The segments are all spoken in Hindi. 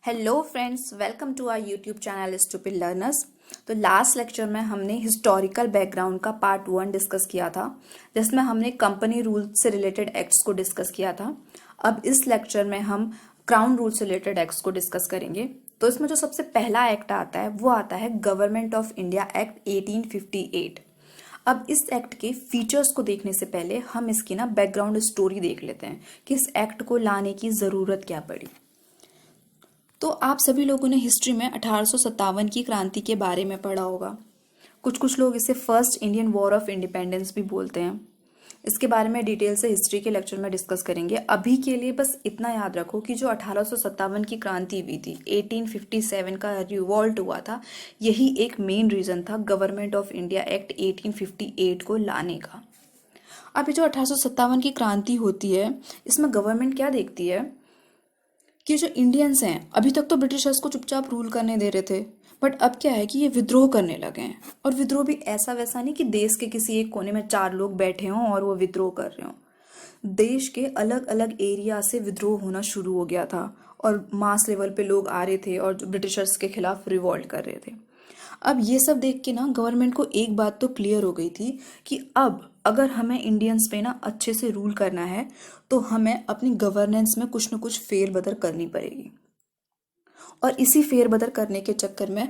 Hello friends, welcome to our YouTube channel stupid learners. तो लास्ट लेक्चर में हमने हिस्टोरिकल बैकग्राउंड का पार्ट 1 डिस्कस किया था, जिसमें हमने कंपनी रूल से रिलेटेड एक्ट्स को डिस्कस किया था। अब इस लेक्चर में हम क्राउन रूल से रिलेटेड एक्ट्स को डिस्कस करेंगे। तो इसमें जो सबसे पहला एक्ट आता है वो आता है गवर्नमेंट ऑफ इंडिया एक्ट 1858। अब इस एक्ट के फीचर्स को देखने से पहले हम इसकी बैकग्राउंड स्टोरी देख लेते हैं कि इस एक्ट को लाने की जरूरत क्या पड़ी। तो आप सभी लोगों ने हिस्ट्री में 1857 की क्रांति के बारे में पढ़ा होगा। कुछ लोग इसे first Indian war of independence भी बोलते हैं। इसके बारे में डिटेल से हिस्ट्री के लेक्चर में डिस्कस करेंगे। अभी के लिए बस इतना याद रखो कि जो 1857 की क्रांति हुई थी, 1857 का रिवॉल्ट हुआ था, यही एक मेन रीजन था गवर्नमेंट ऑफ इंडिया एक्ट 1858 को लाने का। अब ये जो 1857 की क्रांति होती है, इसमें गवर्नमेंट क्या देखती है कि जो इंडियंस हैं, अभी तक तो ब्रिटिशर्स को चुपचाप रूल करने दे रहे थे, बट अब क्या है कि ये विद्रोह करने लगे हैं। और विद्रोह भी ऐसा वैसा नहीं कि देश के किसी एक कोने में 4 लोग बैठे हों और वो विद्रोह कर रहे हों। देश के अलग अलग एरिया से विद्रोह होना शुरू हो गया था और मास लेवल पे लोग आ रहे थे और ब्रिटिशर्स के खिलाफ रिवॉल्ट कर रहे थे। अब ये सब देख के गवर्नमेंट को एक बात तो क्लियर हो गई थी कि अब अगर हमें इंडियंस पे अच्छे से रूल करना है तो हमें अपनी गवर्नेंस में कुछ न कुछ फेरबदल करनी पड़ेगी। और इसी फेरबदल करने के चक्कर में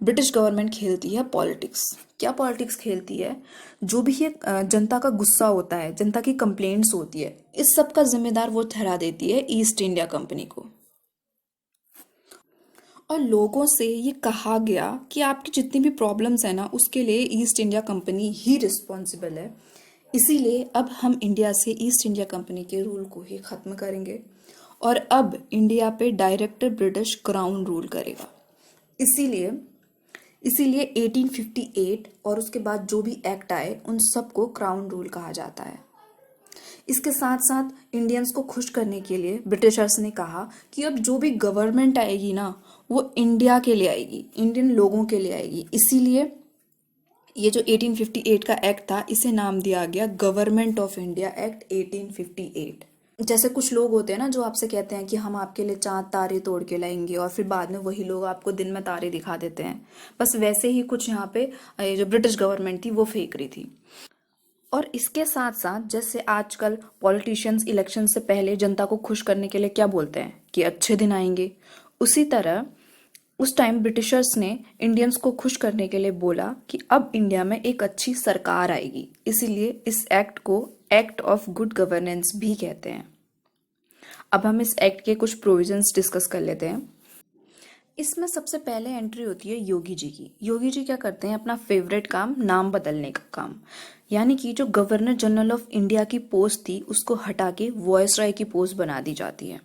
ब्रिटिश गवर्नमेंट खेलती है पॉलिटिक्स। क्या पॉलिटिक्स खेलती है? जो भी ये जनता का गुस्सा होता है, जनता की कंप्लेंट्स होती है, इस सब का जिम्मेदार वो ठहरा देती है ईस्ट इंडिया कंपनी को। और लोगों से ये कहा गया कि आपकी जितनी भी प्रॉब्लम्स है उसके लिए ईस्ट इंडिया कंपनी ही रिस्पॉन्सिबल है। इसीलिए अब हम इंडिया से ईस्ट इंडिया कंपनी के रूल को ही ख़त्म करेंगे और अब इंडिया पे डायरेक्ट ब्रिटिश क्राउन रूल करेगा। इसीलिए इसीलिए 1858 और उसके बाद जो भी एक्ट आए उन सबको क्राउन रूल कहा जाता है। इसके साथ साथ इंडियंस को खुश करने के लिए ब्रिटिशर्स ने कहा कि अब जो भी गवर्नमेंट आएगी वो इंडिया के लिए आएगी, इंडियन लोगों के लिए आएगी। इसीलिए ये जो 1858 का एक्ट था, इसे नाम दिया गया गवर्नमेंट ऑफ इंडिया एक्ट 1858। जैसे कुछ लोग होते हैं जो आपसे कहते हैं कि हम आपके लिए चांद तारे तोड़ के लाएंगे और फिर बाद में वही लोग आपको दिन में तारे दिखा देते हैं। बस वैसे ही कुछ यहाँ पे जो ब्रिटिश गवर्नमेंट थी वो फेंक रही थी। और इसके साथ साथ जैसे आजकल पॉलिटिशियंस इलेक्शन से पहले जनता को खुश करने के लिए क्या बोलते हैं कि अच्छे दिन आएंगे, उसी तरह उस टाइम ब्रिटिशर्स ने इंडियंस को खुश करने के लिए बोला कि अब इंडिया में एक अच्छी सरकार आएगी। इसीलिए इस एक्ट को एक्ट ऑफ गुड गवर्नेंस भी कहते हैं। अब हम इस एक्ट के कुछ प्रोविजंस डिस्कस कर लेते हैं। इसमें सबसे पहले एंट्री होती है योगी जी की। योगी जी क्या करते हैं? अपना फेवरेट काम, नाम बदलने का काम। यानी कि जो गवर्नर जनरल ऑफ इंडिया की पोस्ट थी उसको हटा के वॉयसराय की पोस्ट बना दी जाती है।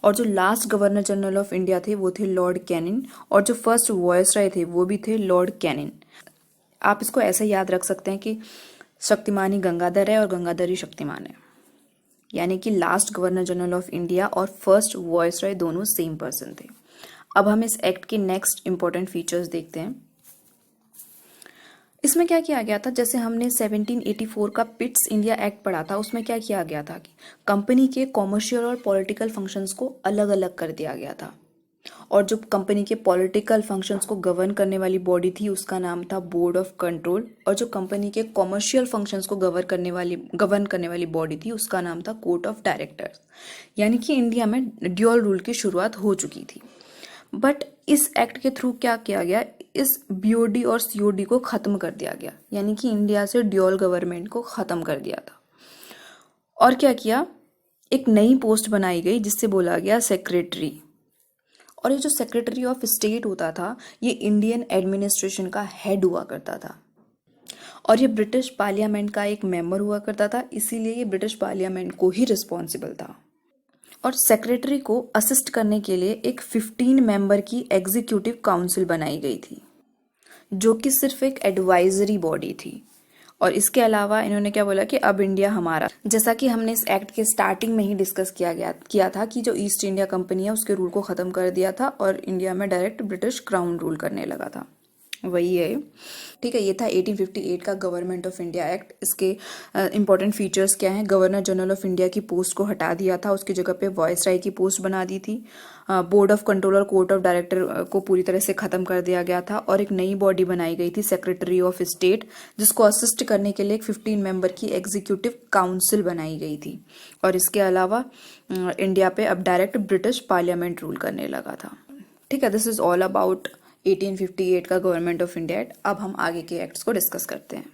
और जो last governor general of India थे वो थे लॉर्ड कैनिन, और जो फर्स्ट वॉयसराय थे वो भी थे लॉर्ड कैनिन। आप इसको ऐसे याद रख सकते हैं कि शक्तिमान ही गंगाधर है और गंगाधर ही शक्तिमान है। यानी कि last governor general of India और फर्स्ट वॉयसराय दोनों सेम पर्सन थे। अब हम इस एक्ट के नेक्स्ट इंपॉर्टेंट फीचर्स देखते हैं। इसमें क्या किया गया था? जैसे हमने 1784 का पिट्स इंडिया एक्ट पढ़ा था, उसमें क्या किया गया था कि कंपनी के कॉमर्शियल और पॉलिटिकल फंक्शंस को अलग अलग कर दिया गया था। और जो कंपनी के पॉलिटिकल फंक्शंस को गवर्न करने वाली बॉडी थी उसका नाम था बोर्ड ऑफ कंट्रोल, और जो कंपनी के कॉमर्शियल फंक्शंस को गवर्न करने वाली बॉडी थी उसका नाम था कोर्ट ऑफ डायरेक्टर्स। यानी कि इंडिया में ड्यूअल रूल की शुरुआत हो चुकी थी। बट इस एक्ट के थ्रू क्या किया गया? इस बीओडी और सीओडी को खत्म कर दिया गया। यानी कि इंडिया से ड्यूअल गवर्नमेंट को खत्म कर दिया था। और क्या किया? एक नई पोस्ट बनाई गई जिससे बोला गया सेक्रेटरी। और ये जो सेक्रेटरी ऑफ स्टेट होता था ये इंडियन एडमिनिस्ट्रेशन का हेड हुआ करता था और ये ब्रिटिश पार्लियामेंट का एक मेंबर हुआ करता था। इसीलिए ये ब्रिटिश पार्लियामेंट को ही रिस्पॉन्सिबल था। और सेक्रेटरी को असिस्ट करने के लिए एक 15 मेंबर की एग्जीक्यूटिव काउंसिल बनाई गई थी, जो कि सिर्फ एक एडवाइजरी बॉडी थी। और इसके अलावा इन्होंने क्या बोला कि अब इंडिया हमारा, जैसा कि हमने इस एक्ट के स्टार्टिंग में ही डिस्कस किया था कि जो ईस्ट इंडिया कंपनी है उसके रूल को खत्म कर दिया था और इंडिया में डायरेक्ट ब्रिटिश क्राउन रूल करने लगा था। वही है। ठीक है, ये था 1858 का गवर्नमेंट ऑफ इंडिया एक्ट। इसके इंपॉर्टेंट फीचर्स क्या हैं? गवर्नर जनरल ऑफ इंडिया की पोस्ट को हटा दिया था, उसकी जगह पे वॉइसराय की पोस्ट बना दी थी। बोर्ड ऑफ कंट्रोल और कोर्ट ऑफ डायरेक्टर को पूरी तरह से खत्म कर दिया गया था और एक नई बॉडी बनाई गई थी, सेक्रेटरी ऑफ स्टेट, जिसको असिस्ट करने के लिए एक 15 मेंबर की एग्जीक्यूटिव काउंसिल बनाई गई थी। और इसके अलावा इंडिया पे अब डायरेक्ट ब्रिटिश पार्लियामेंट रूल करने लगा था। ठीक है, दिस इज ऑल अबाउट 1858 का गवर्नमेंट ऑफ इंडिया एक्ट। अब हम आगे के एक्ट्स को डिस्कस करते हैं।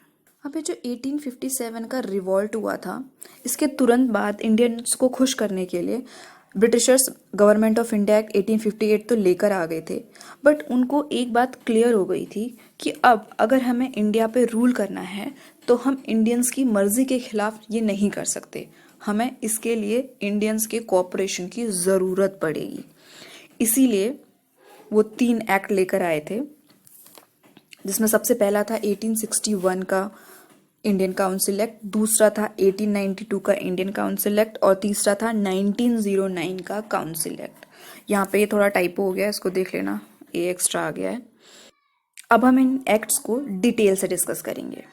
अब ये जो 1857 का रिवॉल्ट हुआ था, इसके तुरंत बाद इंडियंस को खुश करने के लिए Britishers government of India act 1858 तो लेकर आ गए थे, बट उनको एक बात क्लियर हो गई थी कि अब अगर हमें इंडिया पे रूल करना है तो हम इंडियंस की मर्जी के खिलाफ ये नहीं कर सकते, हमें इसके लिए इंडियंस के कोऑपरेशन की ज़रूरत पड़ेगी। इसीलिए वो 3 एक्ट लेकर आए थे, जिसमें सबसे पहला था 1861 का इंडियन काउंसिल एक्ट, दूसरा था 1892 का इंडियन काउंसिल एक्ट और तीसरा था 1909 का काउंसिल एक्ट। यहाँ पे ये थोड़ा टाइपो हो गया है, इसको देख लेना, ये एक्स्ट्रा आ गया है। अब हम इन एक्ट्स को डिटेल से डिस्कस करेंगे।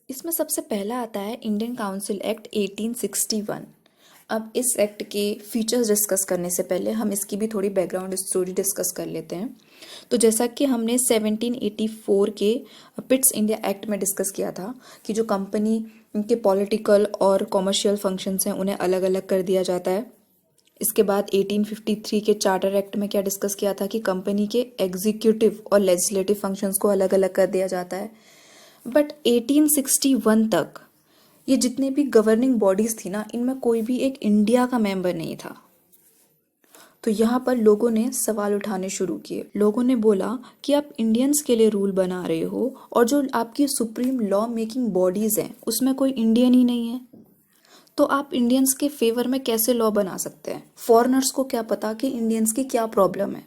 इसमें सबसे पहला आता है इंडियन काउंसिल एक्ट 1861। अब इस एक्ट के फीचर्स डिस्कस करने से पहले हम इसकी भी थोड़ी बैकग्राउंड स्टोरी डिस्कस कर लेते हैं। तो जैसा कि हमने 1784 के पिट्स इंडिया एक्ट में डिस्कस किया था कि जो कंपनी के पॉलिटिकल और कॉमर्शियल फंक्शंस हैं उन्हें अलग अलग कर दिया जाता है। इसके बाद 1853 के चार्टर एक्ट में क्या डिस्कस किया था कि कंपनी के एग्जीक्यूटिव और लेजिस्लेटिव फंक्शंस को अलग अलग कर दिया जाता है। बट 1861 तक ये जितने भी गवर्निंग बॉडीज थी ना, इनमें कोई भी एक इंडिया का मेंबर नहीं था। तो यहाँ पर लोगों ने सवाल उठाने शुरू किए। लोगों ने बोला कि आप इंडियंस के लिए रूल बना रहे हो और जो आपकी सुप्रीम लॉ मेकिंग बॉडीज हैं उसमें कोई इंडियन ही नहीं है, तो आप इंडियंस के फेवर में कैसे लॉ बना सकते हैं? फॉरेनर्स को क्या पता कि इंडियंस की क्या प्रॉब्लम है।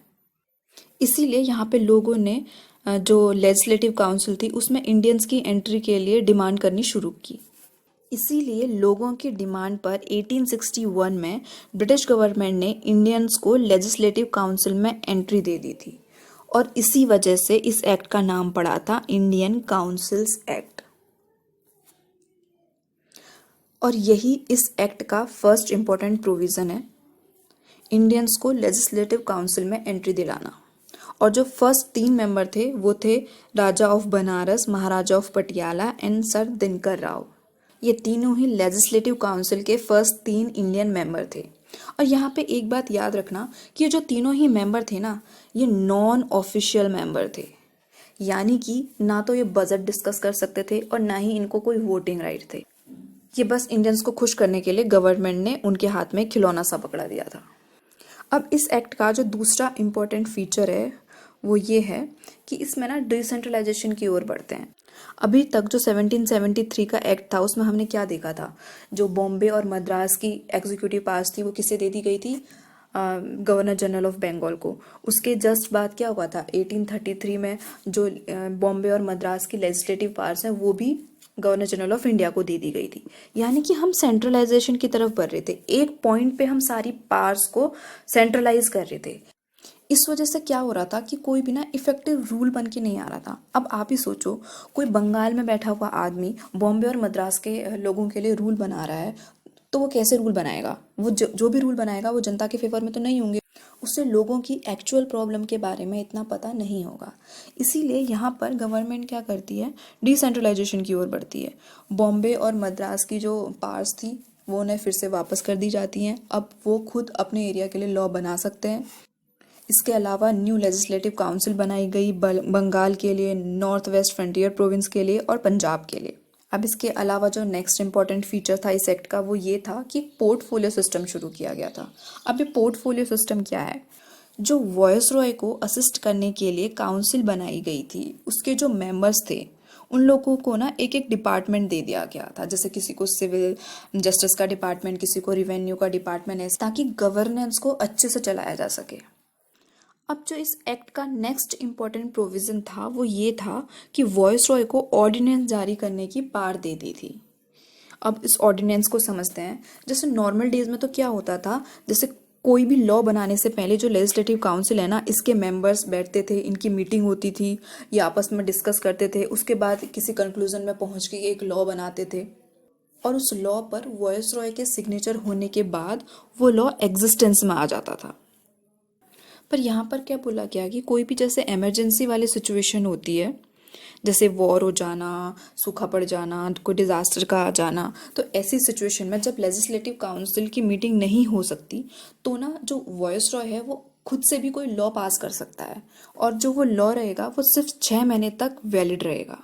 इसीलिए यहाँ पे लोगों ने जो लेजिस्लेटिव काउंसिल थी उसमें इंडियंस की एंट्री के लिए डिमांड करनी शुरू की। इसीलिए लोगों की डिमांड पर 1861 में ब्रिटिश गवर्नमेंट ने इंडियंस को लेजिस्लेटिव काउंसिल में एंट्री दे दी थी और इसी वजह से इस एक्ट का नाम पड़ा था इंडियन काउंसिल्स एक्ट। और यही इस एक्ट का फर्स्ट इंपॉर्टेंट प्रोविजन है, इंडियंस को लेजिस्लेटिव काउंसिल में एंट्री दिलाना। और जो फर्स्ट 3 मेंबर थे वो थे राजा ऑफ बनारस, महाराजा of Patiala and sir Dinkar Rao. ये तीनों ही लेजिस्लेटिव काउंसिल के फर्स्ट 3 इंडियन मेंबर थे। और यहाँ पे एक बात याद रखना कि ये जो तीनों ही मेंबर थे ना, ये नॉन ऑफिशियल मेंबर थे, यानी कि ना तो ये बजट डिस्कस कर सकते थे और ना ही इनको कोई वोटिंग राइट थे। ये बस इंडियंस को खुश करने के लिए गवर्नमेंट ने उनके हाथ में खिलौना सा पकड़ा दिया था। अब इस एक्ट का जो दूसरा इम्पोर्टेंट फीचर है वो ये है कि इसमें ना डिसेंट्रलाइजेशन की ओर बढ़ते हैं। अभी तक जो 1773 का एक्ट था उसमें हमने क्या देखा था, जो बॉम्बे और मद्रास की एग्जीक्यूटिव पावर्स थी वो किसे दे दी गई थी? गवर्नर जनरल ऑफ बंगाल को। उसके जस्ट बाद क्या हुआ था, 1833 में जो बॉम्बे और मद्रास की लेजिस्लेटिव पावर्स हैं वो भी गवर्नर जनरल ऑफ इंडिया को दे दी गई थी। यानी कि हम सेंट्रलाइजेशन की तरफ बढ़ रहे थे, एक पॉइंट पे हम सारी पावर्स को सेंट्रलाइज कर रहे थे। इस वजह से क्या हो रहा था कि कोई भी ना इफेक्टिव रूल बन के नहीं आ रहा था। अब आप ही सोचो, कोई बंगाल में बैठा हुआ आदमी बॉम्बे और मद्रास के लोगों के लिए रूल बना रहा है, तो वो कैसे रूल बनाएगा? वो जो भी रूल बनाएगा वो जनता के फेवर में तो नहीं होंगे, उससे लोगों की एक्चुअल प्रॉब्लम के बारे में इतना पता नहीं होगा। इसीलिए यहाँ पर गवर्नमेंट क्या करती है, डिसेंट्रलाइजेशन की ओर बढ़ती है। बॉम्बे और मद्रास की जो पावर्स थी वो उन्हें फिर से वापस कर दी जाती हैं। अब वो खुद अपने एरिया के लिए लॉ बना सकते हैं। इसके अलावा न्यू लेजिस्लेटिव काउंसिल बनाई गई बंगाल के लिए, नॉर्थ वेस्ट फ्रंटियर प्रोविंस के लिए और पंजाब के लिए। अब इसके अलावा जो नेक्स्ट इंपॉर्टेंट फीचर था इस एक्ट का वो ये था कि पोर्टफोलियो सिस्टम शुरू किया गया था। अब ये पोर्टफोलियो सिस्टम क्या है? जो वॉयसरॉय को असिस्ट करने के लिए काउंसिल बनाई गई थी उसके जो मेंबर्स थे उन लोगों को ना एक एक डिपार्टमेंट दे दिया गया था। जैसे किसी को सिविल जस्टिस का डिपार्टमेंट, किसी को रिवेन्यू का डिपार्टमेंट है, ताकि गवर्नेंस को अच्छे से चलाया जा सके। अब जो इस एक्ट का नेक्स्ट इंपॉर्टेंट प्रोविजन था वो ये था कि वॉयसरॉय को ऑर्डिनेंस जारी करने की पावर दे दी थी। अब इस ऑर्डिनेंस को समझते हैं। जैसे नॉर्मल डेज में तो क्या होता था, जैसे कोई भी लॉ बनाने से पहले जो लेजिस्लेटिव काउंसिल है ना, इसके मेंबर्स बैठते थे, इनकी मीटिंग होती थी, ये आपस में डिस्कस करते थे, उसके बाद किसी कंक्लूजन में पहुंच के एक लॉ बनाते थे और उस लॉ पर वॉयसरॉय के सिग्नेचर होने के बाद वो लॉ एग्जिस्टेंस में आ जाता था। पर यहाँ पर क्या बोला गया कि कोई भी जैसे इमरजेंसी वाली सिचुएशन होती है, जैसे वॉर हो जाना, सूखा पड़ जाना, कोई डिजास्टर का आ जाना, तो ऐसी सिचुएशन में जब लेजिस्लेटिव काउंसिल की मीटिंग नहीं हो सकती तो ना जो वॉयसरॉय है वो खुद से भी कोई लॉ पास कर सकता है और जो वो लॉ रहेगा वो सिर्फ 6 महीने तक वैलिड रहेगा।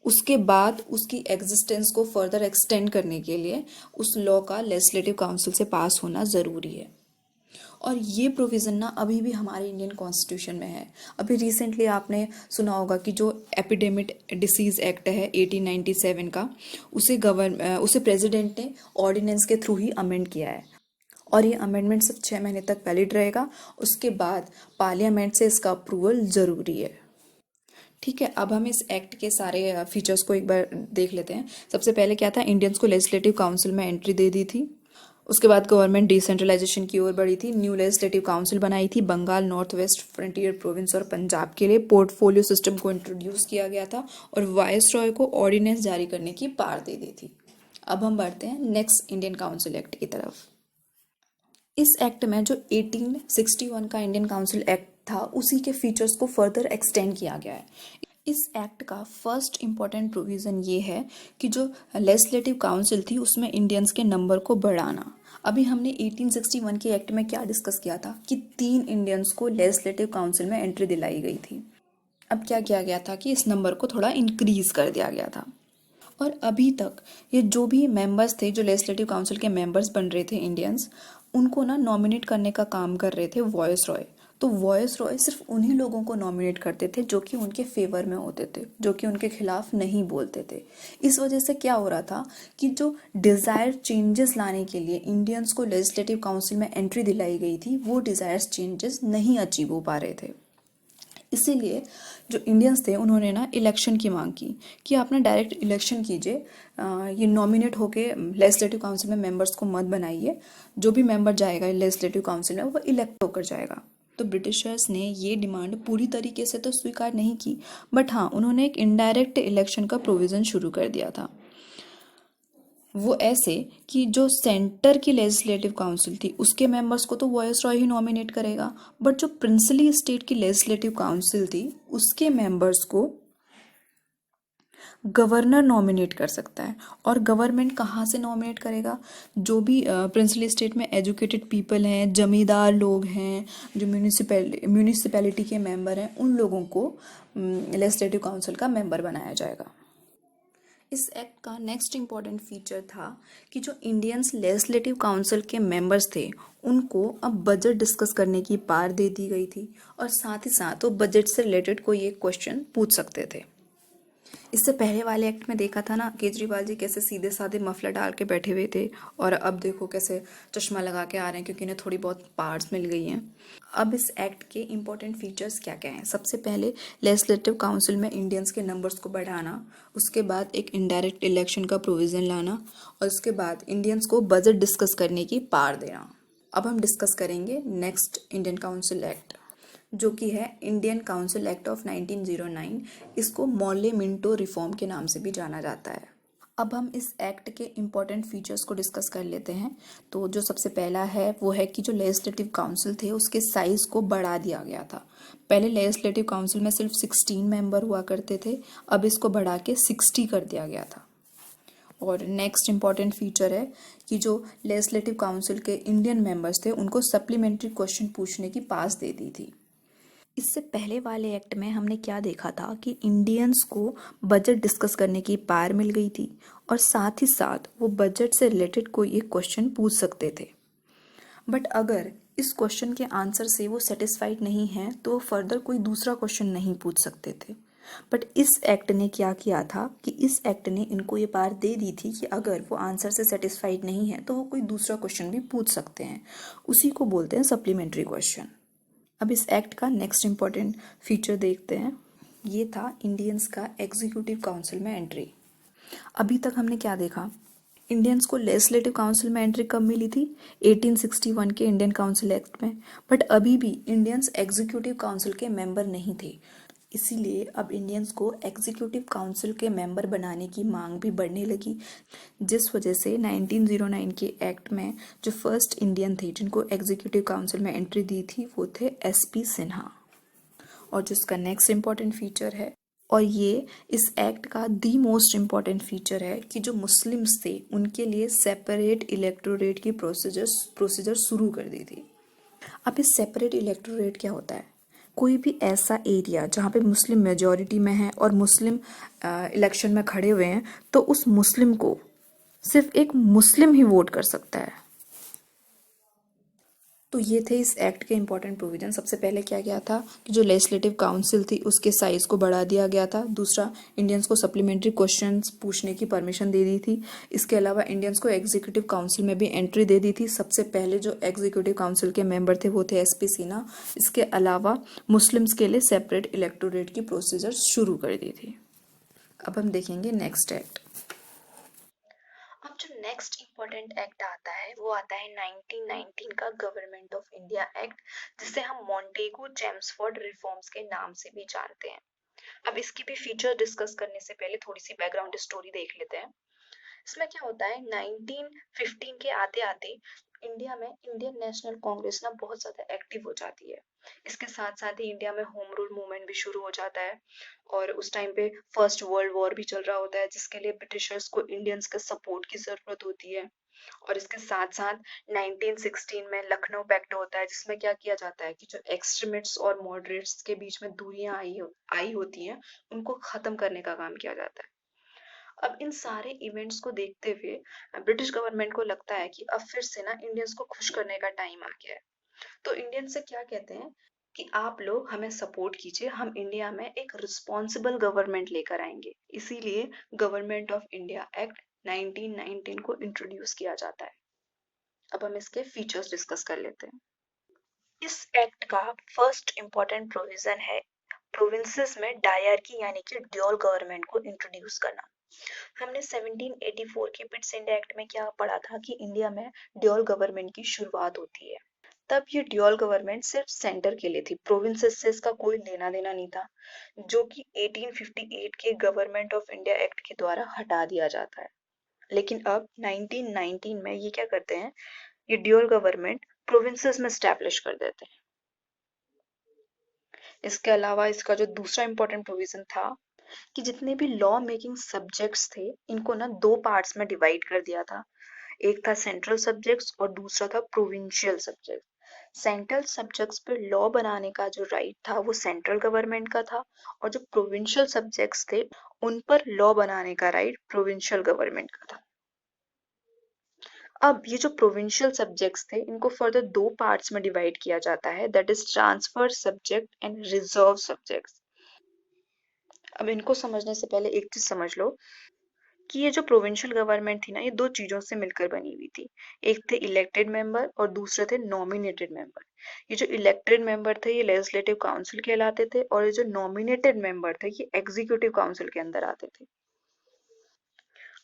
उसके बाद उसकी एग्जिस्टेंस को फर्दर एक्सटेंड करने के लिए उस लॉ का लेजिस्लेटिव काउंसिल से पास होना ज़रूरी है। और ये प्रोविज़न ना अभी भी हमारे इंडियन कॉन्स्टिट्यूशन में है। अभी रिसेंटली आपने सुना होगा कि जो एपिडेमिक डिसीज़ एक्ट है 1897 का, उसे प्रेसिडेंट ने ऑर्डिनेंस के थ्रू ही अमेंड किया है और ये अमेंडमेंट सिर्फ 6 महीने तक वैलिड रहेगा। उसके बाद पार्लियामेंट से इसका अप्रूवल ज़रूरी है। ठीक है, अब हम इस एक्ट के सारे फीचर्स को एक बार देख लेते हैं। सबसे पहले क्या था, इंडियंस को लेजिस्लेटिव काउंसिल में एंट्री दे दी थी। उसके बाद गवर्नमेंट डिसेंट्रलाइजेशन की ओर बढ़ी थी, न्यू लेजिस्लेटिव काउंसिल बनाई थी, Bengal, north west frontier province और पंजाब के लिए पोर्टफोलियो सिस्टम को इंट्रोड्यूस किया गया था और वायसरॉय को ऑर्डिनेंस जारी करने की पावर दे दी थी। अब हम बढ़ते हैं नेक्स्ट इंडियन काउंसिल एक्ट की तरफ। इस एक्ट में जो 1861 का इंडियन काउंसिल एक्ट था उसी के फीचर्स को फर्दर एक्सटेंड किया गया है। इस एक्ट का फर्स्ट इम्पॉर्टेंट प्रोविज़न ये है कि जो लेजिस्लेटिव काउंसिल थी उसमें इंडियंस के नंबर को बढ़ाना। अभी हमने 1861 के एक्ट में क्या डिस्कस किया था कि 3 इंडियंस को लेजिस्लेटिव काउंसिल में एंट्री दिलाई गई थी। अब क्या किया गया था कि इस नंबर को थोड़ा इंक्रीज कर दिया गया था और अभी तक ये जो भी मेंबर्स थे, जो लेजिस्लेटिव काउंसिल के मेंबर्स बन रहे थे इंडियंस, उनको ना नॉमिनेट करने का काम कर रहे थे वॉयसरॉय। तो वॉयसरॉय सिर्फ उन्हीं लोगों को नॉमिनेट करते थे जो कि उनके फेवर में होते थे, जो कि उनके खिलाफ नहीं बोलते थे। इस वजह से क्या हो रहा था कि जो डिज़ायर चेंजेस लाने के लिए इंडियंस को लेजिस्लेटिव काउंसिल में एंट्री दिलाई गई थी वो डिज़ायर्स चेंजेस नहीं अचीव हो पा रहे थे। इसीलिए जो इंडियंस थे उन्होंने ना इलेक्शन की मांग की कि आप ना डायरेक्ट इलेक्शन कीजिए, ये नॉमिनेट होके लेजिस्लेटिव काउंसिल में मेंबर्स को मत बनाइए, जो भी मेंबर जाएगा लेजिस्लेटिव काउंसिल में वो इलेक्ट होकर जाएगा। तो ब्रिटिशर्स ने ये डिमांड पूरी तरीके से तो स्वीकार नहीं की, बट हाँ उन्होंने एक इनडायरेक्ट इलेक्शन का प्रोविज़न शुरू कर दिया था। वो ऐसे कि जो सेंटर की लेजिस्लेटिव काउंसिल थी उसके मेंबर्स को तो वॉयसरॉय ही नॉमिनेट करेगा, बट जो प्रिंसली स्टेट की लेजिस्लेटिव काउंसिल थी उसके मेंबर्स को गवर्नर नॉमिनेट कर सकता है। और गवर्नमेंट कहाँ से नॉमिनेट करेगा, जो भी प्रिंसली स्टेट में एजुकेटेड पीपल हैं, जमींदार लोग हैं, जो म्यूनिसिपैलिटी के मेंबर हैं, उन लोगों को लेजिस्लेटिव काउंसिल का मेंबर बनाया जाएगा। इस एक्ट का नेक्स्ट इम्पॉर्टेंट फीचर था कि जो इंडियंस लेजिस्लेटिव काउंसिल के मेंबर्स थे उनको अब बजट डिस्कस करने की पावर दे दी गई थी और साथ ही साथ वो बजट से रिलेटेड कोई एक क्वेश्चन पूछ सकते थे। इससे पहले वाले एक्ट में देखा था ना केजरीवाल जी कैसे सीधे साधे मफलर डाल के बैठे हुए थे और अब देखो कैसे चश्मा लगा के आ रहे हैं क्योंकि इन्हें थोड़ी बहुत पावर्स मिल गई हैं। अब इस एक्ट के इम्पोर्टेंट फीचर्स क्या क्या हैं, सबसे पहले लेजिस्लेटिव काउंसिल में इंडियंस के नंबर्स को बढ़ाना, उसके बाद एक इनडायरेक्ट इलेक्शन का प्रोविज़न लाना और उसके बाद इंडियंस को बजट डिस्कस करने की पावर देना। अब हम डिस्कस करेंगे नेक्स्ट इंडियन काउंसिल एक्ट जो कि है इंडियन काउंसिल एक्ट ऑफ 1909। इसको मॉले मिंटो रिफॉर्म के नाम से भी जाना जाता है। अब हम इस एक्ट के इम्पॉर्टेंट फीचर्स को डिस्कस कर लेते हैं। तो जो सबसे पहला है वो है कि जो लेजिस्लेटिव काउंसिल थे उसके साइज को बढ़ा दिया गया था। पहले लेजिस्लेटिव काउंसिल में सिर्फ 16 मेंबर हुआ करते थे, अब इसको बढ़ा के 60 कर दिया गया था। और नेक्स्ट इम्पॉर्टेंट फीचर है कि जो लेजिस्लेटिव काउंसिल के इंडियन मेंबर्स थे उनको सप्लीमेंट्री क्वेश्चन पूछने की पास दे दी थी। इससे पहले वाले एक्ट में हमने क्या देखा था कि इंडियंस को बजट डिस्कस करने की पावर मिल गई थी और साथ ही साथ वो बजट से रिलेटेड कोई एक क्वेश्चन पूछ सकते थे। बट अगर इस क्वेश्चन के आंसर से वो सेटिस्फाइड नहीं है तो वो फर्दर कोई दूसरा क्वेश्चन नहीं पूछ सकते थे। बट इस एक्ट ने क्या किया था कि इस एक्ट ने इनको ये पावर दे दी थी कि अगर वो आंसर से सेटिस्फाइड नहीं है तो वो कोई दूसरा क्वेश्चन भी पूछ सकते हैं। उसी को बोलते हैं सप्लीमेंट्री क्वेश्चन। अब इस एक्ट का नेक्स्ट इम्पॉर्टेंट फीचर देखते हैं। ये था इंडियंस का एग्जीक्यूटिव काउंसिल में एंट्री। अभी तक हमने क्या देखा इंडियंस को लेजिस्लेटिव काउंसिल में एंट्री कब मिली थी? 1861 के इंडियन काउंसिल एक्ट में। बट अभी भी इंडियंस एग्जीक्यूटिव काउंसिल के मेंबर नहीं थे, इसीलिए अब इंडियंस को एग्जीक्यूटिव काउंसिल के मेंबर बनाने की मांग भी बढ़ने लगी, जिस वजह से 1909 के एक्ट में जो फर्स्ट इंडियन थे जिनको एग्जीक्यूटिव काउंसिल में एंट्री दी थी वो थे एसपी सिन्हा। और जो इसका नेक्स्ट इम्पॉर्टेंट फीचर है, और ये इस एक्ट का दी मोस्ट इम्पॉर्टेंट फीचर है कि जो मुस्लिम्स थे उनके लिए सेपरेट इलेक्टोरेट की प्रोसीजर शुरू कर दी थी। अब इस सेपरेट इलेक्टोरेट क्या होता है? कोई भी ऐसा एरिया जहाँ पे मुस्लिम मेजॉरिटी में है और मुस्लिम इलेक्शन में खड़े हुए हैं, तो उस मुस्लिम को सिर्फ एक मुस्लिम ही वोट कर सकता है। तो ये थे इस एक्ट के इम्पोर्टेंट प्रोविजन। सबसे पहले क्या गया था कि जो लेजिस्लेटिव काउंसिल थी उसके साइज को बढ़ा दिया गया था। दूसरा, इंडियंस को सप्लीमेंट्री क्वेश्चंस पूछने की परमिशन दे दी थी। इसके अलावा इंडियंस को एग्जीक्यूटिव काउंसिल में भी एंट्री दे दी थी। सबसे पहले जो एग्जीक्यूटिव काउंसिल के मेंबर थे वो थे एसपी सिन्हा। इसके अलावा मुस्लिम्स के लिए सेपरेट इलेक्टोरेट की प्रोसीजर शुरू कर दी थी। अब हम देखेंगे नेक्स्ट एक्ट। अब जो नेक्स्ट इम्पोर्टेंट एक्ट आता है वो आता है 1919 का गवर्नमेंट ऑफ इंडिया एक्ट, जिसे हम मॉन्टेगू चेम्सफोर्ड रिफॉर्म्स के नाम से भी जानते हैं। अब इसकी भी फीचर डिस्कस करने से पहले थोड़ी सी बैकग्राउंड स्टोरी देख लेते हैं। इसमें क्या होता है, 1915 के आते आते इंडिया में इंडियन नेशनल कांग्रेस ना बहुत ज्यादा एक्टिव हो जाती है। इसके साथ साथ ही इंडिया में होम रूल मूवमेंट भी शुरू हो जाता है, और उस टाइम पे फर्स्ट वर्ल्ड वॉर भी चल रहा होता है, जिसके लिए ब्रिटिशर्स को इंडियंस के सपोर्ट की जरूरत होती है। और इसके साथ साथ 1916 में लखनऊ पैक्ट होता है, जिसमें क्या किया जाता है कि जो एक्सट्रीमिस्ट्स और मॉडरेट्स के बीच में दूरियां आई होती हैं, उनको खत्म करने का काम किया जाता है। अब इन सारे इवेंट्स को देखते हुए ब्रिटिश गवर्नमेंट को लगता है कि अब फिर से ना इंडियंस को खुश करने का टाइम आ गया है। तो इंडियन से क्या कहते हैं कि आप लोग हमें सपोर्ट कीजिए, हम इंडिया में एक रिस्पॉन्सिबल गवर्नमेंट लेकर आएंगे। इसीलिए गवर्नमेंट ऑफ इंडिया एक्ट 1919 को इंट्रोड्यूस किया जाता है। अब हम इसके फीचर्स डिस्कस कर लेते हैं। इस एक्ट का फर्स्ट इम्पोर्टेंट प्रोविजन है प्रोविंसेस में डायरकी यानी कि ड्यूअल गवर्नमेंट को इंट्रोड्यूस करना। हमने 1784 के पिट्स इंडिया एक्ट में क्या पढ़ा था कि इंडिया में ड्यूअल गवर्नमेंट की शुरुआत होती है। तब ये ड्यूअल गवर्नमेंट सिर्फ सेंटर के लिए थी, प्रोविंसेस से इसका कोई लेना देना नहीं था, जो कि 1858 के गवर्नमेंट ऑफ इंडिया एक्ट के द्वारा हटा दिया जाता है। लेकिन अब 1919 में ये क्या करते हैं, ये ड्यूअल गवर्नमेंट प्रोविंसेस में स्टैब्लिश कर देते हैं। इसके अलावा इसका जो दूसरा इंपॉर्टेंट प्रोविजन था कि जितने भी लॉ मेकिंग सब्जेक्ट्स थे इनको ना दो पार्ट्स में डिवाइड कर दिया था। एक था सेंट्रल सब्जेक्ट्स और दूसरा था प्रोविंशियल सब्जेक्ट। सेंट्रल सब्जेक्ट्स पे लॉ बनाने का जो राइट था वो सेंट्रल गवर्नमेंट का था, और जो प्रोविंशियल सब्जेक्ट्स थे उन पर लॉ बनाने का राइट प्रोविंशियल गवर्नमेंट का था। अब ये जो प्रोविंशियल सब्जेक्ट्स थे इनको फर्दर दो पार्ट्स में डिवाइड किया जाता है, that is transfer subject and reserve subjects. अब इनको समझने से पहले एक चीज समझ लो कि ये जो प्रोविंशियल गवर्नमेंट थी ना, ये दो चीजों से मिलकर बनी हुई थी। एक थे इलेक्टेड मेंबर और दूसरे थे नॉमिनेटेड मेंबर। ये जो इलेक्टेड मेंबर थे ये लेजिस्लेटिव काउंसिल कहलाते थे, और ये जो नॉमिनेटेड मेंबर थे ये एग्जीक्यूटिव काउंसिल के अंदर आते थे।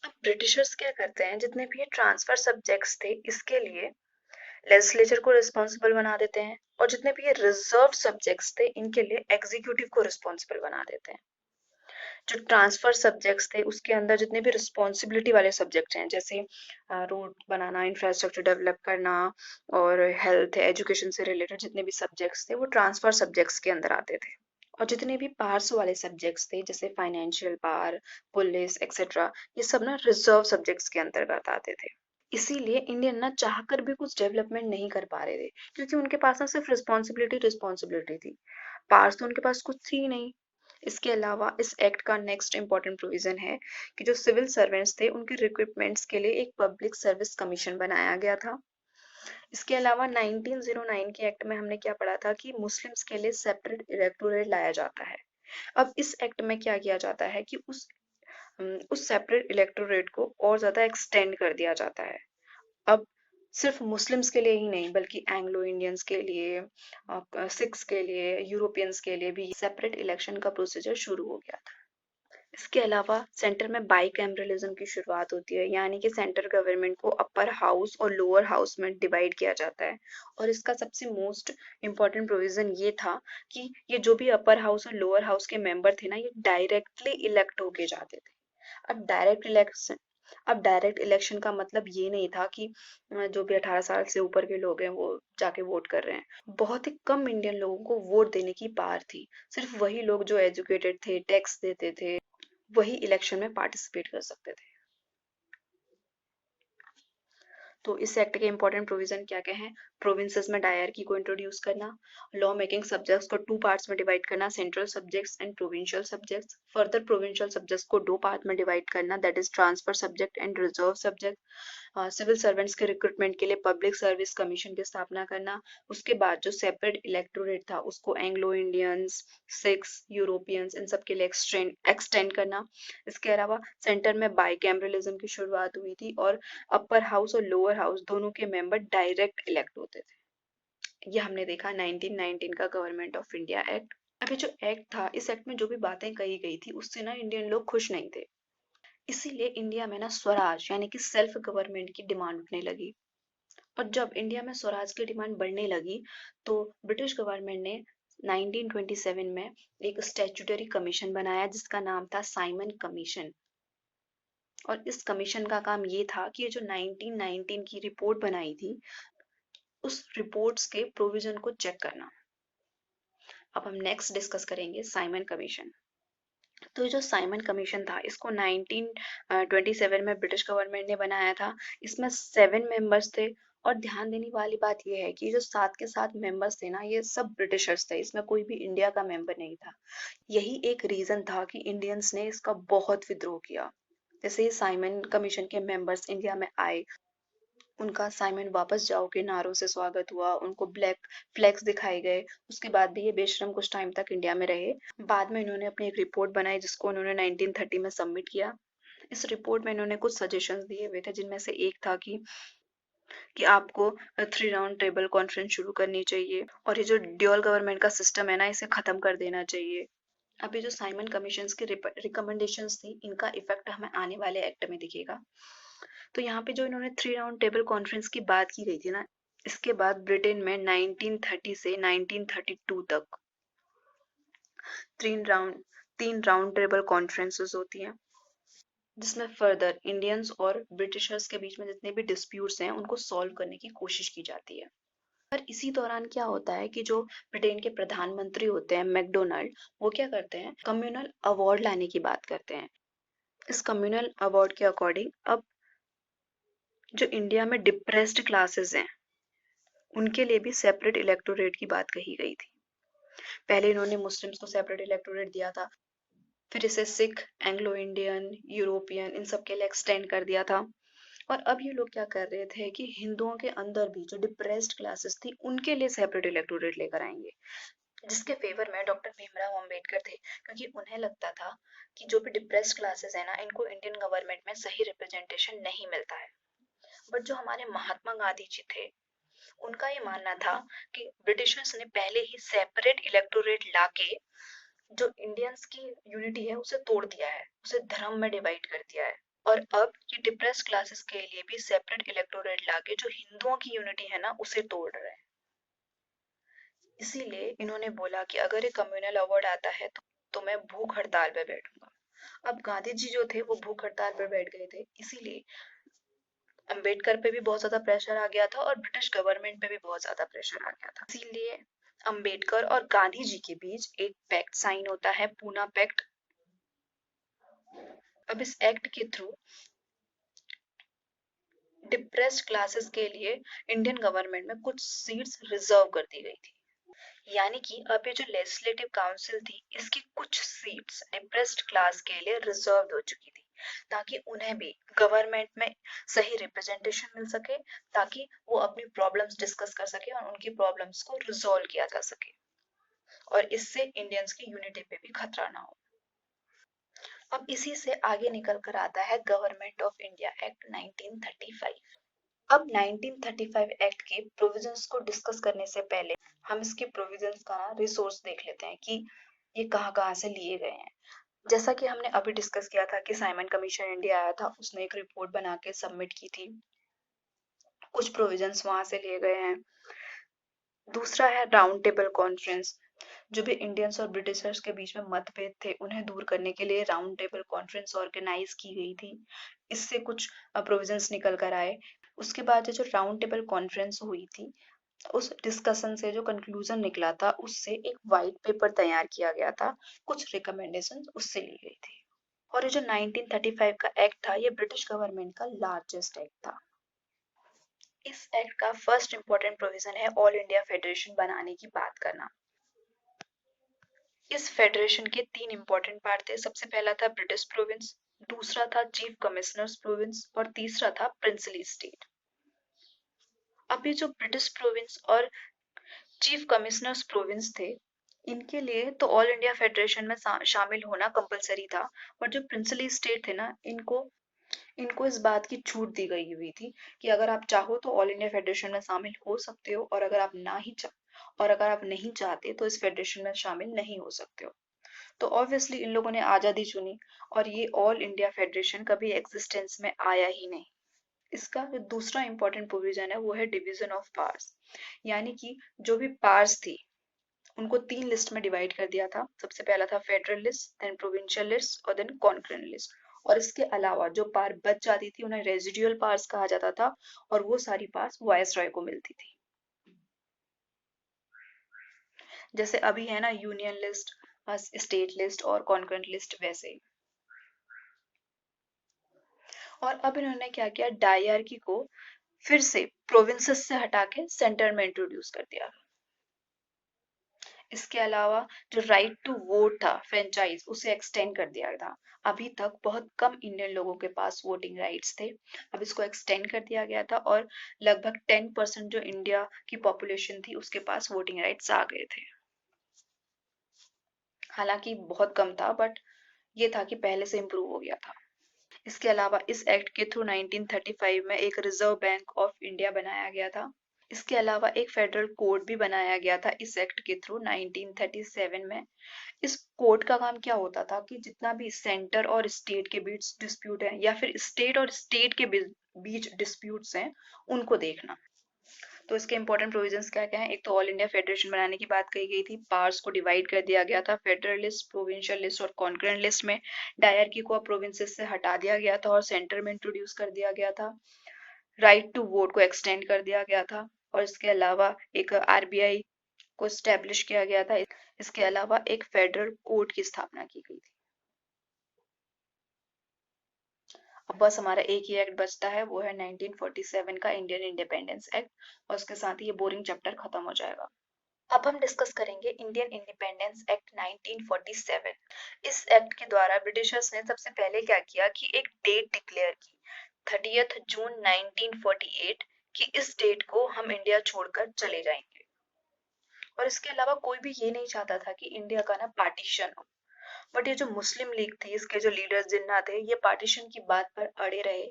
अब ब्रिटिशर्स क्या करते हैं, जितने भी ये ट्रांसफर सब्जेक्ट्स थे इसके लिए लेजिस्लेचर को रिस्पॉन्सिबल बना देते हैं, और जितने भी ये रिजर्व सब्जेक्ट्स थे इनके लिए एग्जीक्यूटिव को रिस्पॉन्सिबल बना देते हैं। जो ट्रांसफर सब्जेक्ट्स थे उसके अंदर जितने भी रिस्पॉन्सिबिलिटी वाले सब्जेक्ट हैं, जैसे रोड बनाना, इंफ्रास्ट्रक्चर डेवलप करना और हेल्थ एजुकेशन से रिलेटेड जितने भी सब्जेक्ट्स थे वो ट्रांसफर सब्जेक्ट्स के अंदर आते थे। और जितने भी पार्स वाले सब्जेक्ट्स थे जैसे फाइनेंशियल पावर, पुलिस एक्सेट्रा, ये सब ना रिजर्व सब्जेक्ट्स के अंतर्गत आते थे। इसीलिए इंडियन ना चाहकर भी कुछ डेवलपमेंट नहीं कर पा रहे थे, क्योंकि उनके पास ना सिर्फ रिस्पॉन्सिबिलिटी रिस्पॉन्सिबिलिटी थी, पावर्स तो उनके पास कुछ थी ही नहीं। इसके अलावा इस एक्ट का नेक्स्ट इंपॉर्टेंट प्रोविजन है कि जो सिविल सर्वेंट्स थे उनके रिक्रूटमेंट्स के लिए एक पब्लिक सर्विस कमीशन बनाया गया था। इसके अलावा 1909 के एक्ट में हमने क्या पढ़ा था कि मुस्लिम्स के लिए सेपरेट इलेक्टोरेट लाया जाता है। अब इस एक्ट में क्या किया जाता है कि उस सेपरेट इलेक्टोरेट को और ज्यादा एक्सटेंड कर दिया जाता है। अब सिर्फ मुस्लिम्स के लिए ही नहीं बल्कि एंग्लो इंडियंस के लिए, सिख्स के लिए, यूरोपियंस के लिए भी सेपरेट इलेक्शन का प्रोसीजर शुरू हो गया था। इसके अलावा सेंटर में बाइकैमरलिज्म की शुरुआत होती है, यानी कि सेंटर गवर्नमेंट को अपर हाउस और लोअर हाउस में डिवाइड किया जाता है। और इसका सबसे मोस्ट इम्पॉर्टेंट प्रोविजन ये था कि ये जो भी अपर हाउस और लोअर हाउस के मेंबर थे ना, ये डायरेक्टली इलेक्ट होके जाते थे। अब डायरेक्ट इलेक्शन अब डायरेक्ट इलेक्शन का मतलब ये नहीं था कि जो भी 18 साल से ऊपर के लोग हैं वो जाके वोट कर रहे हैं। बहुत ही कम इंडियन लोगों को वोट देने की पावर थी। सिर्फ वही लोग जो एजुकेटेड थे, टैक्स देते थे, वही इलेक्शन में पार्टिसिपेट कर सकते थे। तो इस एक्ट के इंपॉर्टेंट प्रोविजन क्या क्या हैं? प्रोविंसेस में डायरकी को इंट्रोड्यूस करना, लॉ मेकिंग सब्जेक्ट्स को टू पार्ट्स में डिवाइड करना, central subjects and provincial subjects. Further provincial subjects को दो पार्ट में डिवाइड करना, that is transfer subject and reserve subject. Civil servants के रिक्रूटमेंट के लिए पब्लिक सर्विस कमीशन की स्थापना करना। उसके बाद जो सेपरेट इलेक्टोरेट था उसको एंग्लो इंडियंस, सिख्स, यूरोपियंस इन सब के लिए एक्सटेंड करना। इसके अलावा सेंटर में बाइकैमरलिज्म की शुरुआत हुई थी और अपर हाउस और लोअर हाउस दोनों के मेंबर डायरेक्ट इलेक्ट होते थे। ये हमने देखा 1919 का गवर्नमेंट ऑफ इंडिया एक्ट। अभी जो एक्ट था, इस एक्ट में जो भी बातें कही गई थी उससे ना इंडियन लोग खुश नहीं थे। इसीलिए इंडिया में ना स्वराज यानी कि सेल्फ गवर्नमेंट की डिमांड उठने लगी। और जब इंडिया में स्वराज की डिमांड बढ़ने लगी तो ब्रिटिश गवर्नमेंट ने 1927 में एक स्टैट्यूटरी कमीशन बनाया जिसका नाम था साइमन कमीशन। और इस कमीशन का काम ये था कि ये जो 1919 की रिपोर्ट बनाई थी उस रिपोर्ट्स के प्रोविजन को चेक करना। अब हम नेक्स्ट डिस्कस करेंगे साइमन कमीशन। तो ये जो साइमन कमीशन था इसको 1927 में ब्रिटिश गवर्नमेंट ने बनाया था। इसमें 7 मेंबर्स थे। और ध्यान देने वाली बात यह है कि जो 7 के 7 मेंबर्स थे ना, ये सब ब्रिटिशर्स थे, इसमें कोई भी इंडिया का मेंबर नहीं था। यही एक रीजन था कि इंडियंस ने इसका बहुत विद्रोह किया। जैसे ही साइमन कमीशन के मेंबर्स इंडिया में आए, उनका साइमन वापस जाओ के नारों से स्वागत हुआ, उनको ब्लैक फ्लैग्स दिखाए गए। उसके बाद भी ये बेशरम कुछ टाइम तक इंडिया में रहे। बाद में इन्होंने अपनी एक रिपोर्ट बनाई जिसको उन्होंने 1930 में सबमिट किया। इस रिपोर्ट में इन्होंने कुछ सजेशंस दिए हुए थे जिनमें से एक था कि आपको 3 राउंड टेबल कॉन्फ्रेंस शुरू करनी चाहिए और ये जो ड्यूअल गवर्नमेंट का सिस्टम है ना, इसे खत्म कर देना चाहिए। अभी जो साइमन कमीशन की रिकमेंडेशंस थी, इनका इफेक्ट हमें आने वाले एक्ट में दिखेगा। तो यहाँ पे जो इन्होंने 3 राउंड टेबल कॉन्फ्रेंस की बात की गई थी ना, इसके बाद ब्रिटेन में 1930 से 1932 तक 3 राउंड 3 राउंड टेबल कॉन्फ्रेंसेस होती हैं जिसमें फर्दर इंडियंस और ब्रिटिशर्स के बीच में जितने भी डिस्प्यूट्स हैं उनको सॉल्व करने की कोशिश की जाती है। पर इसी दौरान क्या होता है कि जो ब्रिटेन के प्रधानमंत्री होते हैं मैकडोनाल्ड, वो क्या करते हैं, कम्युनल अवार्ड लाने की बात करते हैं। इस कम्युनल अवार्ड के अकॉर्डिंग अब जो इंडिया में डिप्रेस्ड क्लासेस हैं उनके लिए भी सेपरेट इलेक्टोरेट की बात कही गई थी। पहले इन्होंने मुस्लिम्स को सेपरेट इलेक्टोरेट दिया था, फिर इसे सिख, एंग्लो इंडियन, यूरोपियन इन सब के लिए एक्सटेंड कर दिया था। और अब ये लोग क्या कर रहे थे कि हिंदुओं के अंदर भी जो डिप्रेस्ड क्लासेस थी उनके लिए सेपरेट इलेक्टोरेट लेकर आएंगे, जिसके फेवर में डॉक्टर भीमराव अंबेडकर थे, क्योंकि उन्हें लगता था कि जो भी डिप्रेस्ड क्लासेस है ना, इनको इंडियन गवर्नमेंट में सही रिप्रेजेंटेशन नहीं मिलता है। बट जो हमारे महात्मा गांधी जी थे, उनका ये मानना था कि ब्रिटिशर्स ने पहले ही सेपरेट इलेक्टोरेट लाके जो इंडियंस की यूनिटी है उसे तोड़ दिया है, उसे धर्म में डिवाइड कर दिया है। और अब ये डिप्रेस क्लासेस के लिए भी सेपरेट इलेक्टोरेट लाके जो हिंदुओं की यूनिटी है ना उसे तोड़ रहे हैं। इसीलिए इन्होंने बोला कि अगर ये कम्युनल अवार्ड आता है तो मैं भूख हड़ताल पे बैठूंगा। अब गांधी जी जो थे वो भूख हड़ताल पर बैठ गए थे, इसीलिए अंबेडकर पे भी बहुत ज्यादा प्रेशर आ गया था और ब्रिटिश गवर्नमेंट पे भी बहुत ज्यादा प्रेशर आ गया था। इसीलिए अंबेडकर और गांधी जी के बीच एक पैक्ट साइन होता है, पूना पैक्ट। अब इस एक्ट के थ्रू डिप्रेस्ड क्लासेस के लिए इंडियन गवर्नमेंट में कुछ सीट्स रिजर्व कर दी गई थी। यानी कि अब ये जो लेजिस्लेटिव काउंसिल थी, इसकी कुछ सीट्स डिप्रेस्ड क्लास के लिए रिजर्व हो चुकी थी, ताकि उन्हें भी गवर्नमेंट में सही रिप्रेजेंटेशन मिल सके, ताकि वो अपनी प्रॉब्लम्स डिस्कस कर सके और उनकी प्रॉब्लम्स को रिजॉल्व किया जा सके और इससे इंडियंस की यूनिटी पे भी खतरा ना हो। अब इसी से आगे निकल कर आता है गवर्नमेंट ऑफ इंडिया एक्ट 1935। अब 1935 एक्ट के प्रोविजंस को डिस्कस करने से पहले हम इसके प्रोविजंस का रिसोर्स देख लेते हैं कि ये कहाँ कहाँ से लिए गए हैं। जैसा कि हमने अभी डिस्कस किया था कि साइमन कमीशन इंडिया आया था, उसने एक रिपोर्ट बना के सबमिट की थी, कुछ प्रोविजंस वहां से लिए गए हैं। दूसरा है राउंड टेबल कॉन्फ्रेंस। जो भी इंडियंस और ब्रिटिशर्स के बीच में मतभेद थे उन्हें दूर करने के लिए राउंड टेबल कॉन्फ्रेंस ऑर्गेनाइज की गई थी। इससे कुछ प्रोविजंस निकल कर आए। उसके बाद जो राउंड टेबल कॉन्फ्रेंस हुई थी, उस डिस्कशन से जो कंक्लूजन निकला था उससे एक वाइट पेपर तैयार किया गया था, कुछ रिकमेंडेशन उससे ली गई थी। और ये जो 1935 का एक्ट था, ये ब्रिटिश गवर्नमेंट का लार्जेस्ट एक्ट था। इस एक्ट का फर्स्ट इंपॉर्टेंट प्रोविजन है ऑल इंडिया फेडरेशन बनाने की बात करना। इस फेडरेशन के तीन इंपॉर्टेंट पार्ट थे। सबसे पहला था ब्रिटिश प्रोविंस, दूसरा था चीफ कमिश्नर्स प्रोविंस और तीसरा था प्रिंसली स्टेट। अब ये जो ब्रिटिश प्रोविंस और चीफ कमिश्नर्स प्रोविंस थे, इनके लिए तो ऑल इंडिया फेडरेशन में शामिल होना कंपलसरी था। बट जो प्रिंसली स्टेट थे ना, इनको इनको इस बात की छूट दी गई हुई थी कि अगर आप चाहो तो ऑल इंडिया फेडरेशन में शामिल हो सकते हो, और अगर आप नहीं चाहते तो इस फेडरेशन में शामिल नहीं हो सकते हो। तो ऑब्वियसली इन लोगों ने आजादी चुनी, और ये ऑल इंडिया फेडरेशन कभी एग्जिस्टेंस में आया ही नहीं। इसका जो दूसरा इंपॉर्टेंट प्रोविजन है वो है डिवीजन ऑफ पावर्स। यानी कि जो भी पावर्स थी उनको तीन लिस्ट में डिवाइड कर दिया था। सबसे पहला था federal list, then provincial list और देन कॉन्करेंट लिस्ट। और इसके अलावा जो पावर बच जाती थी उन्हें रेजिडुअल पावर्स कहा जाता था, और वो सारी पावर्स वायसरॉय को मिलती थी। जैसे अभी है ना यूनियन लिस्ट, स्टेट लिस्ट और कॉन्करेंट लिस्ट, वैसे ही। और अब इन्होंने क्या किया, डायरकी को फिर से प्रोविंसेस से हटा के सेंटर में इंट्रोड्यूस कर दिया। इसके अलावा जो राइट टू वोट था, फ्रेंचाइज, उसे एक्सटेंड कर दिया था। अभी तक बहुत कम इंडियन लोगों के पास वोटिंग राइट्स थे, अब इसको एक्सटेंड कर दिया गया था, और लगभग 10% जो इंडिया की पॉपुलेशन थी उसके पास वोटिंग राइट्स आ गए थे। हालांकि बहुत कम था, बट ये था कि पहले से इम्प्रूव हो गया था। इसके अलावा इस एक्ट के थ्रू 1935 में एक रिजर्व बैंक ऑफ इंडिया बनाया गया था। इसके अलावा एक फेडरल कोड भी बनाया गया था इस एक्ट के थ्रू 1937 में। इस कोड का काम क्या होता था कि जितना भी सेंटर और स्टेट के बीच डिस्प्यूट है, या फिर स्टेट और स्टेट के बीच डिस्प्यूट्स हैं, उनको देखना। तो इसके इंपॉर्टेंट प्रोविजंस क्या क्या हैं? एक तो ऑल इंडिया फेडरेशन बनाने की बात कही गई थी, पावर्स को डिवाइड कर दिया गया था फेडरल लिस्ट, प्रोविंशियल लिस्ट और कॉन्करेंट लिस्ट में। डायरकी को प्रोविंसेस से हटा दिया गया था और सेंटर में इंट्रोड्यूस कर दिया गया था। राइट टू वोट को एक्सटेंड कर दिया गया था, और इसके अलावा एक आरबीआई को स्टैब्लिश किया गया था। इसके अलावा एक फेडरल कोर्ट की स्थापना की गई थी। अब बस हमारा एक ही एक्ट बचता है, वो है 1947 का इंडियन इंडिपेंडेंस एक्ट, और उसके साथ ही ये बोरिंग चैप्टर खत्म हो जाएगा। अब हम डिस्कस करेंगे इंडियन इंडिपेंडेंस एक्ट 1947। इस एक्ट के द्वारा ब्रिटिशर्स ने सबसे पहले क्या किया कि एक डेट डिक्लेयर की, 30 जून 1948, कि इस डेट को हम इंडिया छोड़कर चले जाएंगे। और इसके अलावा कोई भी ये नहीं चाहता था कि इंडिया का ना पार्टीशन हो। बट ये जो मुस्लिम लीग थी, इसके जो लीडर्स जिन्ना थे, ये पार्टीशन की बात पर अड़े रहे।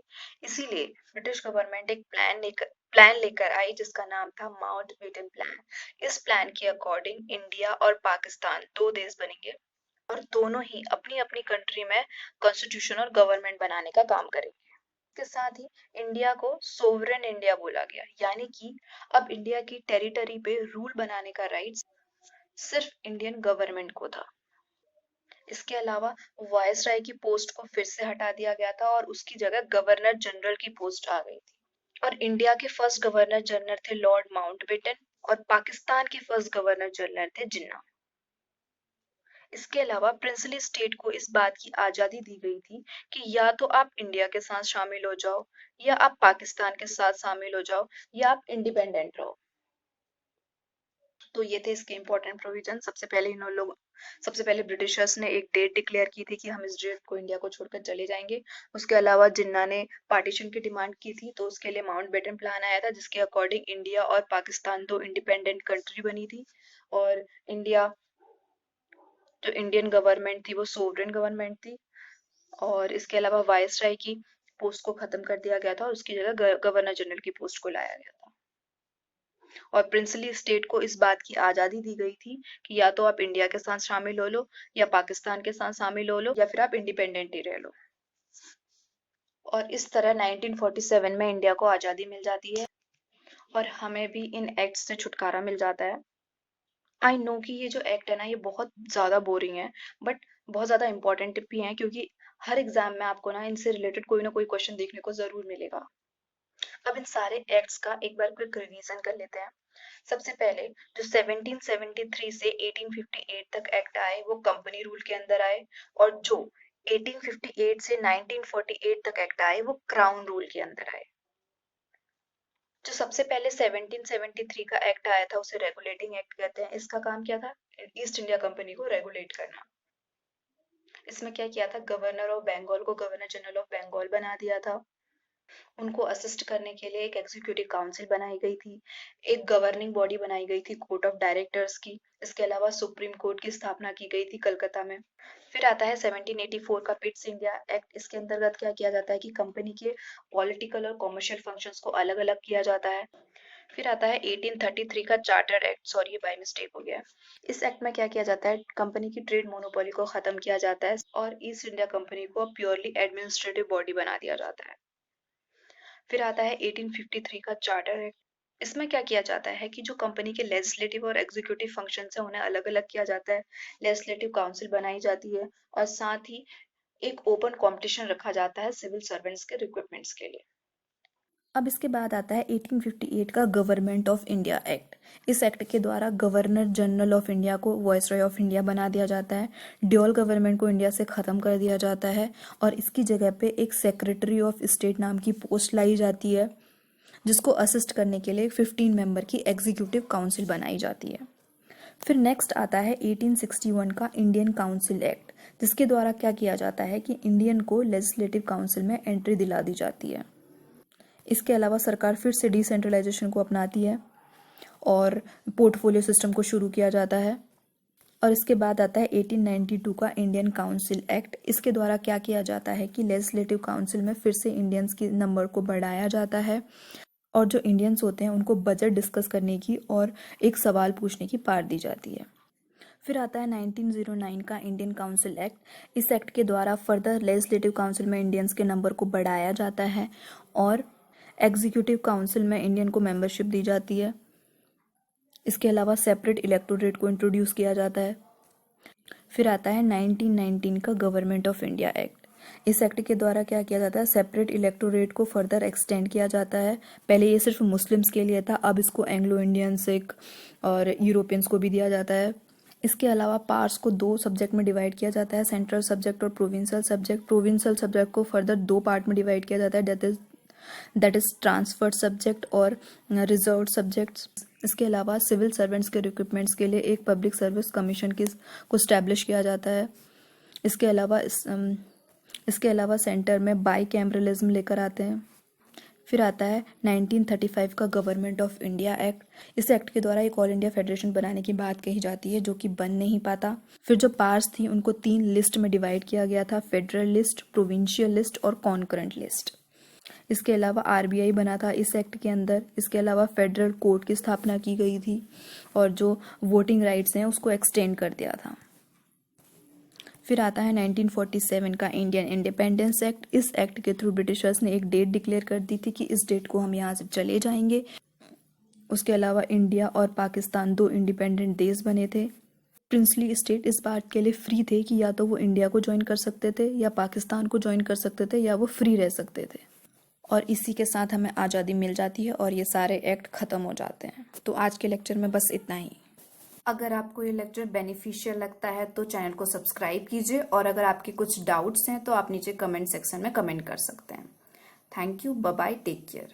इसीलिए ब्रिटिश गवर्नमेंट एक प्लान लेकर आई जिसका नाम था माउंटबेटन प्लान। इस प्लान के अकॉर्डिंग इंडिया और पाकिस्तान दो देश बनेंगे, और दोनों ही अपनी अपनी कंट्री में कॉन्स्टिट्यूशन और गवर्नमेंट बनाने का काम करेंगे। के साथ ही इंडिया को सोवरेन इंडिया बोला गया, यानी कि अब इंडिया की टेरिटरी पे रूल बनाने का राइट सिर्फ इंडियन गवर्नमेंट को था। इसके अलावा वायसराय की पोस्ट को फिर से हटा दिया गया था, और उसकी जगह गवर्नर जनरल की पोस्ट आ गई थी। और इंडिया के फर्स्ट गवर्नर जनरल थे लॉर्ड माउंटबेटन, और पाकिस्तान के फर्स्ट गवर्नर जनरल थे जिन्ना। इसके अलावा प्रिंसली स्टेट को इस बात की आजादी दी गई थी कि या तो आप इंडिया के साथ शामिल हो जाओ, या आप पाकिस्तान के साथ शामिल हो जाओ, या आप इंडिपेंडेंट रहो। तो ये थे इसके इंपॉर्टेंट प्रोविजन। सबसे पहले ब्रिटिशर्स ने एक डेट डिक्लेयर की थी कि हम इस डेट को इंडिया को छोड़कर चले जाएंगे। उसके अलावा जिन्ना ने पार्टीशन की डिमांड की थी, तो उसके लिए माउंटबेटन प्लान आया था जिसके अकॉर्डिंग इंडिया और पाकिस्तान दो इंडिपेंडेंट कंट्री बनी थी। और इंडिया जो इंडियन गवर्नमेंट थी वो सोवरेन गवर्नमेंट थी। और इसके अलावा वायसराय की पोस्ट को खत्म कर दिया गया था और उसकी जगह गवर्नर जनरल की पोस्ट को लाया गया था। और प्रिंसली स्टेट को इस बात की आज़ादी दी गई थी कि या तो आप इंडिया के साथ शामिल हो लो, या पाकिस्तान के साथ शामिल हो लो, या फिर आप इंडिपेंडेंट ही रह लो। और इस तरह 1947 में इंडिया को आज़ादी मिल जाती है और हमें भी इन एक्ट से छुटकारा मिल जाता है। आई नो कि ये जो एक्ट है ना, ये बहुत ज़्यादा बोरिंग है, बट बहुत ज़्यादा इंपॉर्टेंट भी है, क्योंकि हर एग्जाम में आपको ना इनसे रिलेटेड कोई ना कोई क्वेश्चन देखने को ज़रूर मिलेगा। अब इन सारे एक्ट्स का एक बार क्विक रिवीजन कर लेते हैं। सबसे पहले जो 1773 से 1858 तक एक्ट आए वो कंपनी रूल के अंदर आए, और जो 1858 से 1948 तक एक्ट आए वो क्राउन रूल के अंदर आए। जो सबसे पहले 1773 का एक्ट आया था उसे रेगुलेटिंग एक्ट कहते हैं। इसका काम क्या था? ईस्ट इंडिया कंपनी को रेगुलेट करना। इसमें क्या किया था? गवर्नर ऑफ बंगाल को गवर्नर जनरल ऑफ बंगाल बना दिया था। उनको असिस्ट करने के लिए एक एग्जीक्यूटिव काउंसिल बनाई गई थी, एक गवर्निंग बॉडी बनाई गई थी कोर्ट ऑफ डायरेक्टर्स की। इसके अलावा सुप्रीम कोर्ट की स्थापना की गई थी कलकत्ता में। फिर आता है 1784 का पिट्स इंडिया एक्ट। इसके अंतर्गत क्या किया जाता है कि कंपनी के पॉलिटिकल और कॉमर्शियल फंक्शंस को अलग अलग किया जाता है। फिर आता है 1833 का चार्टर एक्ट। सॉरी, ये बाय मिस्टेक हो गया। इस एक्ट में क्या किया जाता है? कंपनी की ट्रेड मोनोपोली को खत्म किया जाता है और ईस्ट इंडिया कंपनी को प्योरली एडमिनिस्ट्रेटिव बॉडी बना दिया जाता है। फिर आता है 1853 का चार्टर एक्ट। इसमें क्या किया जाता है कि जो कंपनी के लेजिस्लेटिव और एग्जीक्यूटिव फंक्शन है उन्हें अलग अलग किया जाता है। लेजिस्लेटिव काउंसिल बनाई जाती है और साथ ही एक ओपन कंपटीशन रखा जाता है सिविल सर्वेंट्स के रिक्रूटमेंट्स के लिए। अब इसके बाद आता है 1858 का गवर्नमेंट ऑफ इंडिया एक्ट। इस एक्ट के द्वारा गवर्नर जनरल ऑफ इंडिया को वॉइसरॉय ऑफ इंडिया बना दिया जाता है। ड्यूअल गवर्नमेंट को इंडिया से ख़त्म कर दिया जाता है और इसकी जगह पे एक सेक्रेटरी ऑफ स्टेट नाम की पोस्ट लाई जाती है, जिसको असिस्ट करने के लिए 15 मेंबर की एग्जीक्यूटिव काउंसिल बनाई जाती है। फिर नेक्स्ट आता है 1861 का इंडियन काउंसिल एक्ट, जिसके द्वारा क्या किया जाता है कि इंडियन को लेजिस्लेटिव काउंसिल में एंट्री दिला दी जाती है। इसके अलावा सरकार फिर से डिसेंट्रलाइजेशन को अपनाती है और पोर्टफोलियो सिस्टम को शुरू किया जाता है। और इसके बाद आता है 1892 का इंडियन काउंसिल एक्ट। इसके द्वारा क्या किया जाता है कि लेजिस्लेटिव काउंसिल में फिर से इंडियंस के नंबर को बढ़ाया जाता है और जो इंडियंस होते हैं उनको बजट डिस्कस करने की और एक सवाल पूछने की पावर दी जाती है। फिर आता है 1909 का इंडियन काउंसिल एक्ट। इस एक्ट के द्वारा फर्दर लेजिस्लेटिव काउंसिल में इंडियंस के नंबर को बढ़ाया जाता है और एग्जीक्यूटिव काउंसिल में इंडियन को मेंबरशिप दी जाती है। इसके अलावा सेपरेट इलेक्टोरेट को इंट्रोड्यूस किया जाता है। फिर आता है 1919 का गवर्नमेंट ऑफ इंडिया एक्ट। इस एक्ट के द्वारा क्या किया जाता है? सेपरेट इलेक्टोरेट को फर्दर एक्सटेंड किया जाता है। पहले ये सिर्फ मुस्लिम्स के लिए था, अब इसको एंग्लो इंडियन, सिख और यूरोपियंस को भी दिया जाता है। इसके अलावा पार्ट्स को 2 सब्जेक्ट में डिवाइड किया जाता है, सेंट्रल सब्जेक्ट और प्रोविंशियल सब्जेक्ट। प्रोविंशियल सब्जेक्ट को फर्दर 2 पार्ट में डिवाइड किया जाता है, दैट इज ट्रांसफर्ड सब्जेक्ट और रिजर्व्ड सब्जेक्ट्स। इसके अलावा सिविल सर्वेंट्स के रिक्रूटमेंट्स के लिए एक पब्लिक सर्विस कमीशन को स्टैब्लिश किया जाता है। इसके अलावा सेंटर में बाई कैमरलिज्म लेकर आते हैं। फिर आता है 1935 का गवर्नमेंट ऑफ इंडिया एक्ट। इस एक्ट के द्वारा एक ऑल इंडिया फेडरेशन बनाने की बात कही जाती है, जो कि बन नहीं पाता। फिर जो पार्ट्स थी उनको 3 लिस्ट में डिवाइड किया गया था, फेडरल लिस्ट, प्रोविंशियल लिस्ट और कॉन्करेंट लिस्ट। इसके अलावा आरबीआई बना था इस एक्ट के अंदर। इसके अलावा फेडरल कोर्ट की स्थापना की गई थी और जो वोटिंग राइट्स हैं उसको एक्सटेंड कर दिया था। फिर आता है 1947 का इंडियन इंडिपेंडेंस एक्ट। इस एक्ट के थ्रू ब्रिटिशर्स ने एक डेट डिक्लेयर कर दी थी कि इस डेट को हम यहाँ से चले जाएंगे। उसके अलावा इंडिया और पाकिस्तान 2 इंडिपेंडेंट देश बने थे। प्रिंसली स्टेट इस बात के लिए फ्री थे कि या तो वो इंडिया को ज्वाइन कर सकते थे या पाकिस्तान को ज्वाइन कर सकते थे, या वो फ्री रह सकते थे। और इसी के साथ हमें आज़ादी मिल जाती है और ये सारे एक्ट ख़त्म हो जाते हैं। तो आज के लेक्चर में बस इतना ही। अगर आपको ये लेक्चर बेनिफिशियल लगता है तो चैनल को सब्सक्राइब कीजिए, और अगर आपके कुछ डाउट्स हैं तो आप नीचे कमेंट सेक्शन में कमेंट कर सकते हैं। Thank you, bye bye, take care.